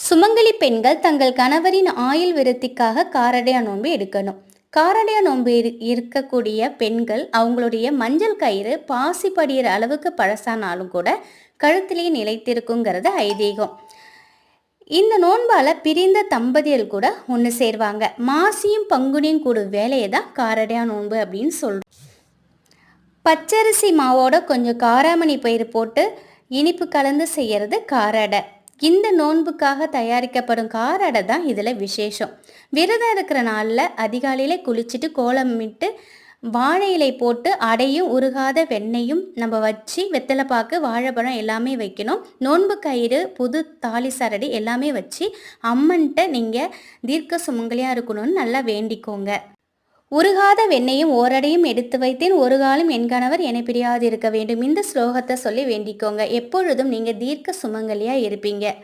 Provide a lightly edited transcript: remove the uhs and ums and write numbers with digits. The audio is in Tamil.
சுமங்கலி பெண்கள் தங்கள் கணவரின் ஆயுள் விருத்திக்காக காரடையா நோன்பு எடுக்கணும். காரடையா நோன்பு இருக்கக்கூடிய பெண்கள் அவங்களுடைய மஞ்சள் கயிறு பாசி படிகிற அளவுக்கு பழசானாலும் கூட கழுத்திலேயே நிலைத்திருக்குங்கிறது ஐதீகம். இந்த நோன்பால பிரிந்த தம்பதியர் கூட ஒன்று சேர்வாங்க. மாசியும் பங்குனியும் கூடும் வேலையை தான் காரடையா நோன்பு அப்படின்னு சொல்றோம். பச்சரிசி மாவோட கொஞ்சம் காராமணி பயிர் போட்டு இனிப்பு கலந்து செய்யறது காரடை. இந்த நோன்புக்காக தயாரிக்கப்படும் காரடை தான் இதில் விசேஷம். விரதம் இருக்கிற நாளில் அதிகாலையிலே குளிச்சுட்டு கோலமிட்டு வாழை இலை போட்டு அடையும் உருகாத வெண்ணெயும் நம்ம வச்சு வெத்தலைப்பாக்கு வாழைப்பழம் எல்லாமே வைக்கணும். நோன்பு கயிறு புது தாலி சரடி எல்லாமே வச்சு அம்மன்ட்ட நீங்கள் தீர்க்க சுமங்கலியாக இருக்கணும்னு நல்லா வேண்டிக்கோங்க. உருகாத வெண்ணையும் ஓரடையும் எடுத்து வைத்தேன், ஒரு காலம் என் கணவர் என்னை பிரியாது இருக்க வேண்டும். இந்த ஸ்லோகத்தை சொல்லி வேண்டிக்கோங்க. எப்பொழுதும் நீங்கள் தீர்க்க சுமங்கலியாக இருப்பீங்க.